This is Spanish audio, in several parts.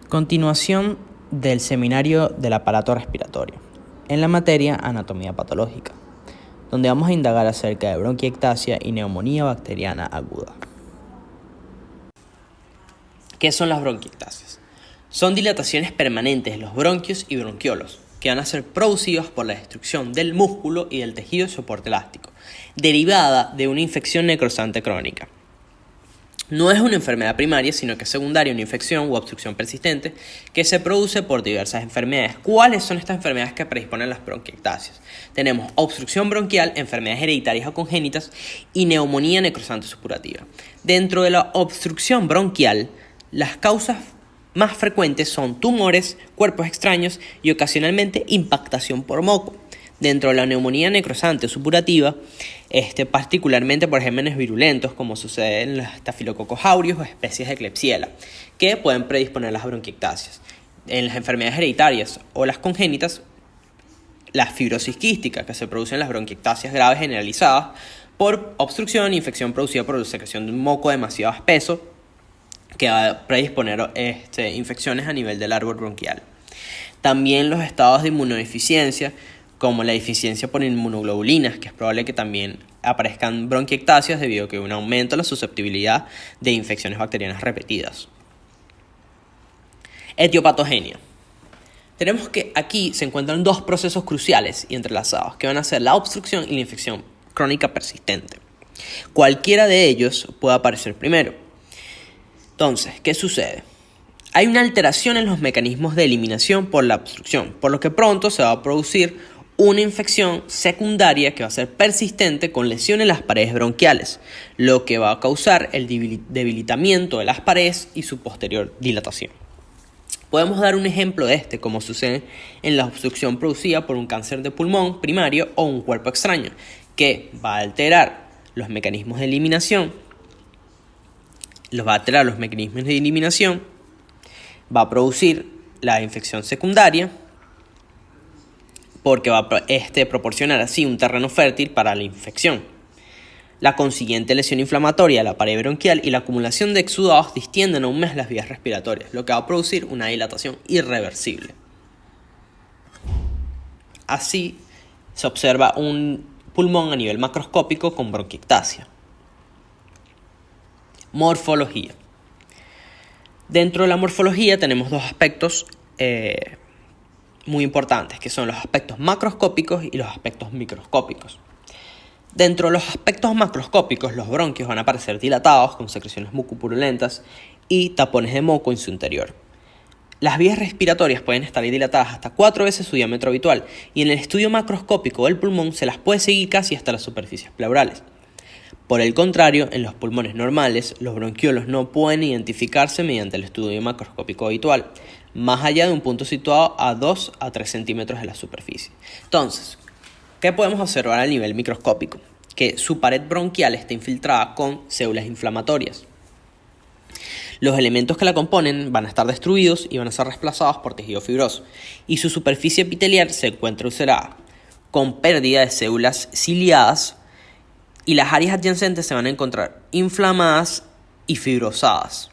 Continuación del seminario del aparato respiratorio, en la materia anatomía patológica, donde vamos a indagar acerca de bronquiectasia y neumonía bacteriana aguda. ¿Qué son las bronquiectasias? Son dilataciones permanentes de los bronquios y bronquiolos, que van a ser producidas por la destrucción del músculo y del tejido de soporte elástico, derivada de una infección necrosante crónica. No es una enfermedad primaria, sino que es secundaria, una infección u obstrucción persistente que se produce por diversas enfermedades. ¿Cuáles son estas enfermedades que predisponen las bronquiectasias? Tenemos obstrucción bronquial, enfermedades hereditarias o congénitas y neumonía necrosante supurativa. Dentro de la obstrucción bronquial, las causas más frecuentes son tumores, cuerpos extraños y ocasionalmente impactación por moco. Dentro de la neumonía necrosante o supurativa, particularmente por gérmenes virulentos, como sucede en los estafilococos aureus o especies de Klebsiella, que pueden predisponer las bronquiectasias. En las enfermedades hereditarias o las congénitas, la fibrosis quística, que se produce en las bronquiectasias graves generalizadas por obstrucción e infección producida por la secreción de un moco demasiado espeso, que va a predisponer infecciones a nivel del árbol bronquial. También los estados de inmunodeficiencia, como la deficiencia por inmunoglobulinas, que es probable que también aparezcan bronquiectasias debido a que hay un aumento en la susceptibilidad de infecciones bacterianas repetidas. Etiopatogenia. Tenemos que aquí se encuentran dos procesos cruciales y entrelazados, que van a ser la obstrucción y la infección crónica persistente. Cualquiera de ellos puede aparecer primero. Entonces, ¿qué sucede? Hay una alteración en los mecanismos de eliminación por la obstrucción, por lo que pronto se va a producir una infección secundaria que va a ser persistente con lesión en las paredes bronquiales, lo que va a causar el debilitamiento de las paredes y su posterior dilatación. Podemos dar un ejemplo de como sucede en la obstrucción producida por un cáncer de pulmón primario o un cuerpo extraño, que va a alterar los mecanismos de eliminación, va a producir la infección secundaria, porque va a proporcionar así un terreno fértil para la infección. La consiguiente lesión inflamatoria de la pared bronquial y la acumulación de exudados distienden aún más las vías respiratorias, lo que va a producir una dilatación irreversible. Así se observa un pulmón a nivel macroscópico con bronquiectasia. Morfología. Dentro de la morfología tenemos dos aspectos muy importantes, que son los aspectos macroscópicos y los aspectos microscópicos. Dentro de los aspectos macroscópicos, los bronquios van a aparecer dilatados con secreciones mucopurulentas y tapones de moco en su interior. Las vías respiratorias pueden estar dilatadas hasta 4 veces su diámetro habitual, y en el estudio macroscópico del pulmón se las puede seguir casi hasta las superficies pleurales. Por el contrario, en los pulmones normales, los bronquiolos no pueden identificarse mediante el estudio macroscópico habitual, más allá de un punto situado a 2 a 3 centímetros de la superficie. Entonces, ¿qué podemos observar a nivel microscópico? Que su pared bronquial está infiltrada con células inflamatorias. Los elementos que la componen van a estar destruidos y van a ser reemplazados por tejido fibroso, y su superficie epitelial se encuentra ulcerada, con pérdida de células ciliadas, y las áreas adyacentes se van a encontrar inflamadas y fibrosadas,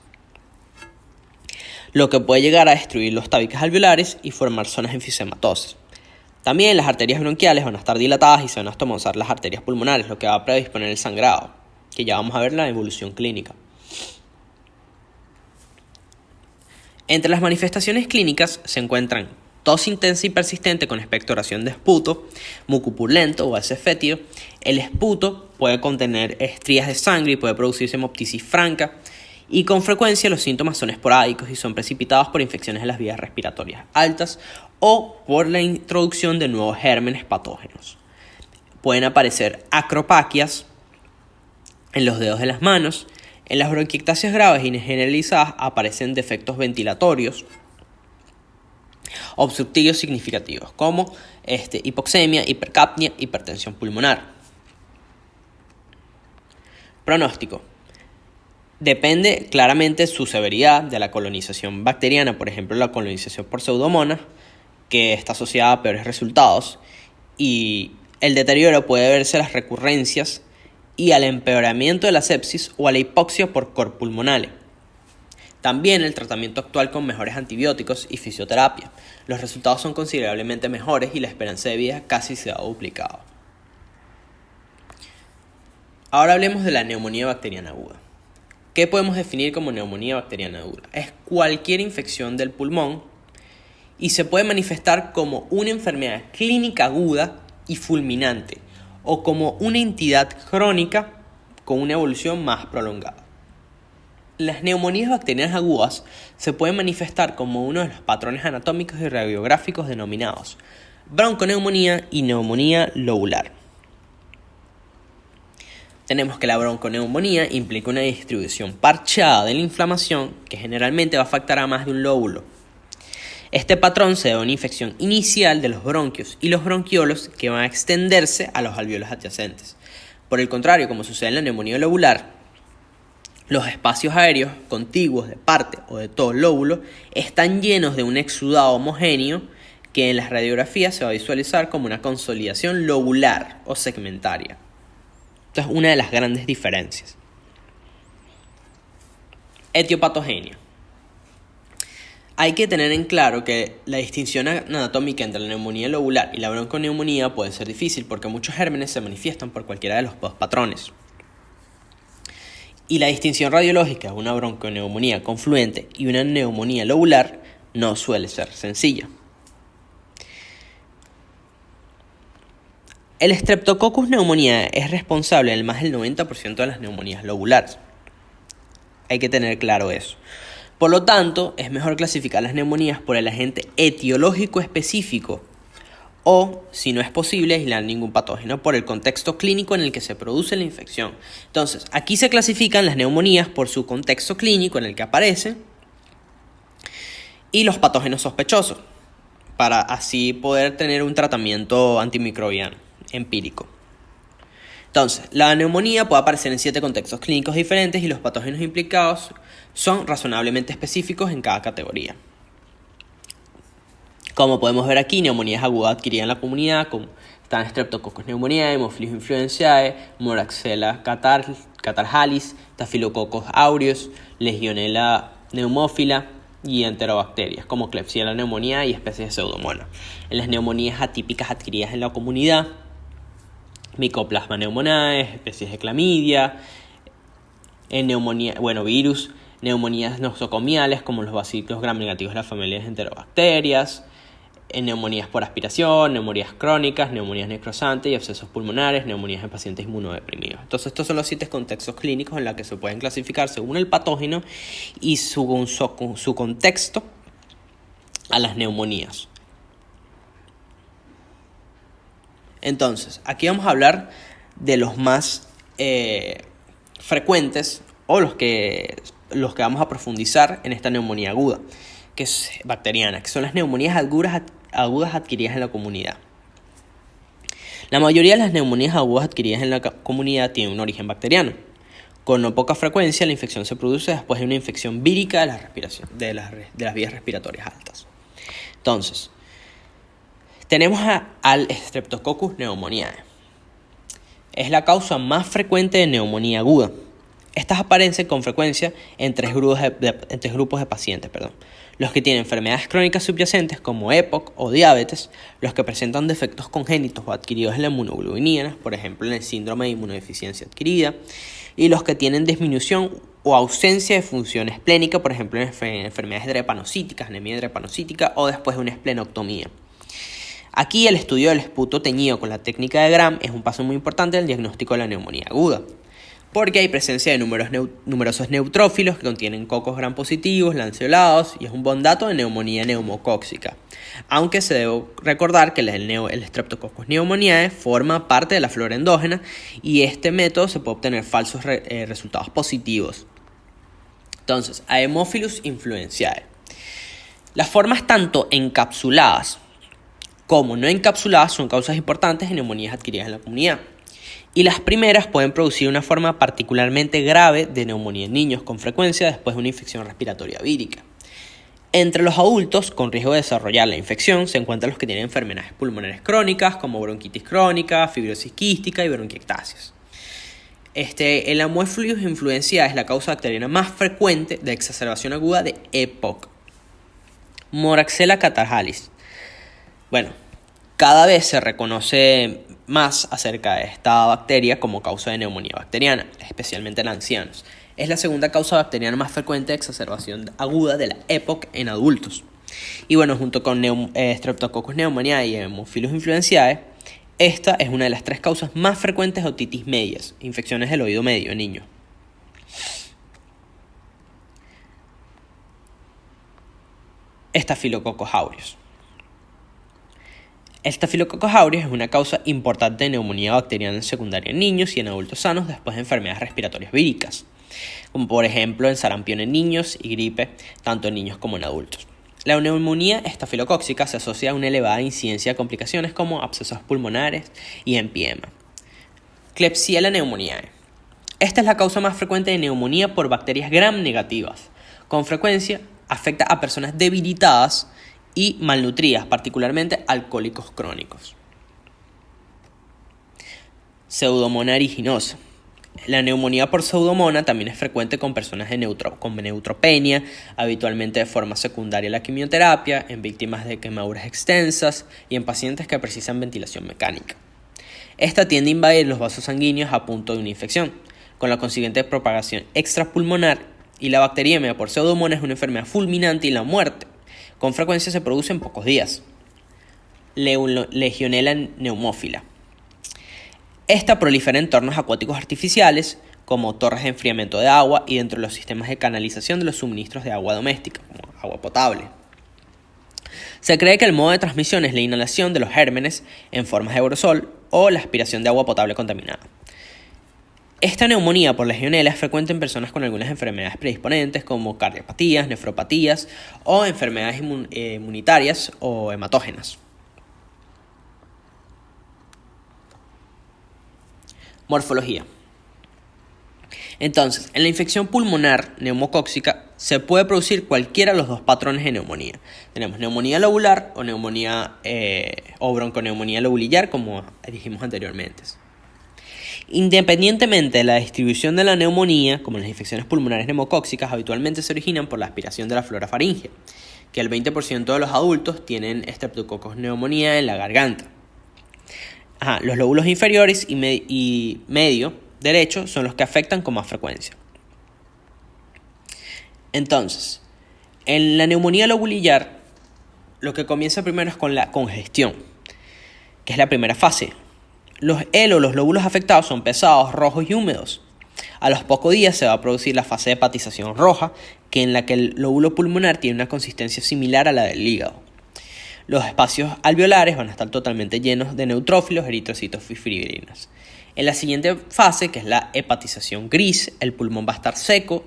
lo que puede llegar a destruir los tabiques alveolares y formar zonas enfisematosas. También las arterias bronquiales van a estar dilatadas y se van a estomazar las arterias pulmonares, lo que va a predisponer el sangrado, que ya vamos a ver la evolución clínica. Entre las manifestaciones clínicas se encuentran tos intensa y persistente con expectoración de esputo, muco purulento o gases fétido. El esputo puede contener estrías de sangre y puede producirse hemoptisis franca, y con frecuencia los síntomas son esporádicos y son precipitados por infecciones de las vías respiratorias altas o por la introducción de nuevos gérmenes patógenos. Pueden aparecer acropaquias en los dedos de las manos. En las bronquiectasias graves y generalizadas aparecen defectos ventilatorios obstructivos significativos, como hipoxemia, hipercapnia, hipertensión pulmonar. Pronóstico. Depende claramente su severidad de la colonización bacteriana, por ejemplo la colonización por pseudomonas, que está asociada a peores resultados, y el deterioro puede verse a las recurrencias y al empeoramiento de la sepsis o a la hipoxia por cor pulmonale. También el tratamiento actual con mejores antibióticos y fisioterapia. Los resultados son considerablemente mejores y la esperanza de vida casi se ha duplicado. Ahora hablemos de la neumonía bacteriana aguda. ¿Qué podemos definir como neumonía bacteriana aguda? Es cualquier infección del pulmón y se puede manifestar como una enfermedad clínica aguda y fulminante o como una entidad crónica con una evolución más prolongada. Las neumonías bacterianas agudas se pueden manifestar como uno de los patrones anatómicos y radiográficos denominados bronconeumonía y neumonía lobular. Tenemos que la bronconeumonía implica una distribución parcheada de la inflamación que generalmente va a afectar a más de un lóbulo. Este patrón se debe a una infección inicial de los bronquios y los bronquiolos que van a extenderse a los alvéolos adyacentes. Por el contrario, como sucede en la neumonía lobular, los espacios aéreos contiguos de parte o de todo el lóbulo están llenos de un exudado homogéneo que en las radiografías se va a visualizar como una consolidación lobular o segmentaria. Esta es una de las grandes diferencias. Etiopatogenia. Hay que tener en claro que la distinción anatómica entre la neumonía lobular y la bronconeumonía puede ser difícil porque muchos gérmenes se manifiestan por cualquiera de los dos patrones. Y la distinción radiológica de una bronconeumonía confluente y una neumonía lobular no suele ser sencilla. El Streptococcus pneumoniae es responsable del más del 90% de las neumonías lobulares. Hay que tener claro eso. Por lo tanto, es mejor clasificar las neumonías por el agente etiológico específico o, si no es posible, aislar ningún patógeno por el contexto clínico en el que se produce la infección. Entonces, aquí se clasifican las neumonías por su contexto clínico en el que aparece y los patógenos sospechosos, para así poder tener un tratamiento antimicrobiano empírico. Entonces, la neumonía puede aparecer en 7 contextos clínicos diferentes y los patógenos implicados son razonablemente específicos en cada categoría. Como podemos ver aquí, neumonías agudas adquiridas en la comunidad, como están Streptococcus pneumoniae, Haemophilus influenzae, Moraxella catarrhalis, Staphylococcus aureus, Legionella pneumófila y enterobacterias, como Klebsiella pneumoniae y especies de Pseudomonas. En las neumonías atípicas adquiridas en la comunidad, Mycoplasma pneumoniae, especies de clamidia, en virus, neumonías nosocomiales como los bacillus gram negativos de la familia de enterobacterias, en neumonías por aspiración, neumonías crónicas, neumonías necrosantes y abscesos pulmonares, neumonías en pacientes inmunodeprimidos. Entonces, estos son los 7 contextos clínicos en los que se pueden clasificar según el patógeno y según su contexto a las neumonías. Entonces, aquí vamos a hablar de los más frecuentes o los que vamos a profundizar en esta neumonía aguda, que es bacteriana, que son las neumonías agudas adquiridas en la comunidad. La mayoría de las neumonías agudas adquiridas en la comunidad tienen un origen bacteriano. Con no poca frecuencia, la infección se produce después de una infección vírica de las vías respiratorias altas. Entonces, tenemos al Streptococcus pneumoniae. Es la causa más frecuente de neumonía aguda. Estas aparecen con frecuencia en tres grupos de pacientes. Los que tienen enfermedades crónicas subyacentes como EPOC o diabetes, los que presentan defectos congénitos o adquiridos en la inmunoglobulina, por ejemplo en el síndrome de inmunodeficiencia adquirida, y los que tienen disminución o ausencia de función esplénica, por ejemplo en enfermedades drepanocíticas, anemia drepanocítica o después de una esplenectomía. Aquí el estudio del esputo teñido con la técnica de Gram es un paso muy importante en el diagnóstico de la neumonía aguda, porque hay presencia de numerosos neutrófilos que contienen cocos gram positivos, lanceolados, y es un buen dato de neumonía neumocóxica. Aunque se debe recordar que el Streptococcus pneumoniae forma parte de la flora endógena y este método se puede obtener falsos resultados positivos. Entonces, Haemophilus influenzae. Las formas tanto encapsuladas como no encapsuladas son causas importantes de neumonías adquiridas en la comunidad. Y las primeras pueden producir una forma particularmente grave de neumonía en niños, con frecuencia después de una infección respiratoria vírica. Entre los adultos con riesgo de desarrollar la infección se encuentran los que tienen enfermedades pulmonares crónicas como bronquitis crónica, fibrosis quística y bronquiectasias. El Haemophilus influenzae es la causa bacteriana más frecuente de exacerbación aguda de EPOC. Moraxella catarrhalis. Bueno, cada vez se reconoce más acerca de esta bacteria como causa de neumonía bacteriana, especialmente en ancianos. Es la segunda causa bacteriana más frecuente de exacerbación aguda de la EPOC en adultos. Y bueno, junto con Streptococcus pneumoniae y Haemophilus influenzae, esta es una de las 3 causas más frecuentes de otitis medias, infecciones del oído medio en niños. Staphylococcus aureus. El Staphylococcus aureus es una causa importante de neumonía bacteriana secundaria en niños y en adultos sanos después de enfermedades respiratorias víricas, como por ejemplo en sarampión en niños y gripe, tanto en niños como en adultos. La neumonía estafilocóxica se asocia a una elevada incidencia de complicaciones como abscesos pulmonares y empiema. Klebsiella pneumoniae. Esta es la causa más frecuente de neumonía por bacterias gram negativas. Con frecuencia afecta a personas debilitadas y malnutridas, particularmente alcohólicos crónicos. Pseudomonas aeruginosa. La neumonía por pseudomonas también es frecuente con personas con neutropenia, habitualmente de forma secundaria a la quimioterapia, en víctimas de quemaduras extensas y en pacientes que precisan ventilación mecánica. Esta tiende a invadir los vasos sanguíneos a punto de una infección, con la consiguiente propagación extrapulmonar, y la bacteriemia por pseudomonas es una enfermedad fulminante y la muerte. Con frecuencia se produce en pocos días. Legionella pneumófila. Esta prolifera en entornos acuáticos artificiales, como torres de enfriamiento de agua y dentro de los sistemas de canalización de los suministros de agua doméstica, como agua potable. Se cree que el modo de transmisión es la inhalación de los gérmenes en formas de aerosol o la aspiración de agua potable contaminada. Esta neumonía por legionela es frecuente en personas con algunas enfermedades predisponentes como cardiopatías, nefropatías o enfermedades inmunitarias o hematógenas. Morfología. Entonces, en la infección pulmonar neumocóxica se puede producir cualquiera de los 2 patrones de neumonía. Tenemos neumonía lobular o bronconeumonía lobulillar, como dijimos anteriormente. Independientemente de la distribución de la neumonía, como las infecciones pulmonares neumocóxicas habitualmente se originan por la aspiración de la flora faríngea, que el 20% de los adultos tienen Streptococcus pneumoniae en la garganta. Los lóbulos inferiores y medio derecho son los que afectan con más frecuencia. Entonces, en la neumonía lobulillar, lo que comienza primero es con la congestión, que es la primera fase. Los lóbulos afectados son pesados, rojos y húmedos. A los pocos días se va a producir la fase de hepatización roja, en la que el lóbulo pulmonar tiene una consistencia similar a la del hígado. Los espacios alveolares van a estar totalmente llenos de neutrófilos, eritrocitos y fibrinas. En la siguiente fase, que es la hepatización gris, el pulmón va a estar seco,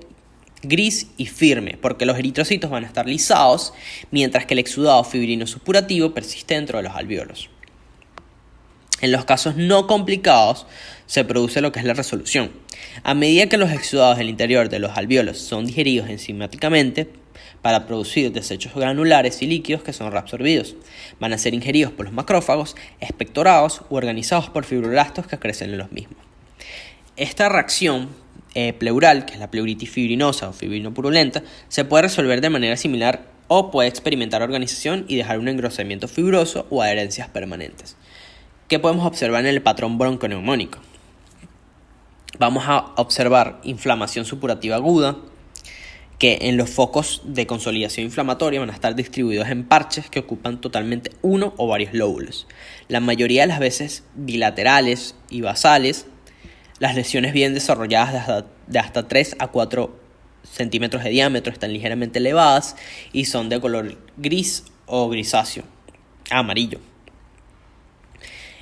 gris y firme, porque los eritrocitos van a estar lisados, mientras que el exudado fibrino supurativo persiste dentro de los alvéolos. En los casos no complicados, se produce lo que es la resolución. A medida que los exudados del interior de los alvéolos son digeridos enzimáticamente, para producir desechos granulares y líquidos que son reabsorbidos. Van a ser ingeridos por los macrófagos, expectorados u organizados por fibroblastos que crecen en los mismos. Esta reacción pleural, que es la pleuritis fibrinosa o fibrinopurulenta, se puede resolver de manera similar o puede experimentar organización y dejar un engrosamiento fibroso o adherencias permanentes. ¿Qué podemos observar en el patrón bronconeumónico? Vamos a observar inflamación supurativa aguda, que en los focos de consolidación inflamatoria van a estar distribuidos en parches que ocupan totalmente uno o varios lóbulos. La mayoría de las veces bilaterales y basales, las lesiones bien desarrolladas de hasta 3 a 4 centímetros de diámetro están ligeramente elevadas y son de color gris o grisáceo, amarillo.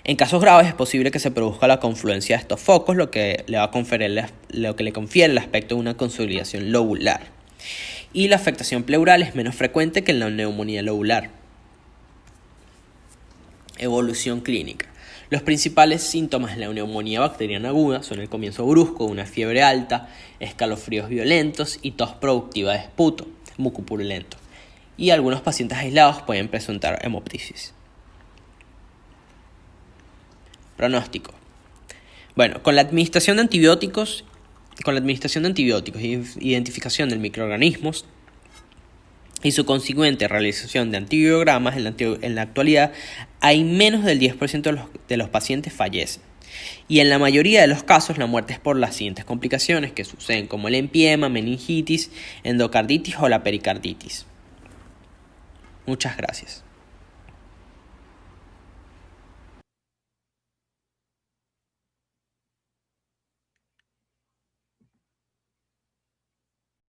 En casos graves es posible que se produzca la confluencia de estos focos, lo que le confiere el aspecto de una consolidación lobular. Y la afectación pleural es menos frecuente que en la neumonía lobular. Evolución clínica. Los principales síntomas de la neumonía bacteriana aguda son el comienzo brusco de una fiebre alta, escalofríos violentos y tos productiva de esputo, mucopurulento. Y algunos pacientes aislados pueden presentar hemoptisis. Pronóstico. Bueno, con la administración de antibióticos y identificación de microorganismos y su consiguiente realización de antibiogramas, en la actualidad hay menos del 10% de los pacientes fallecen. Y en la mayoría de los casos la muerte es por las siguientes complicaciones que suceden, como el empiema, meningitis, endocarditis o la pericarditis. Muchas gracias.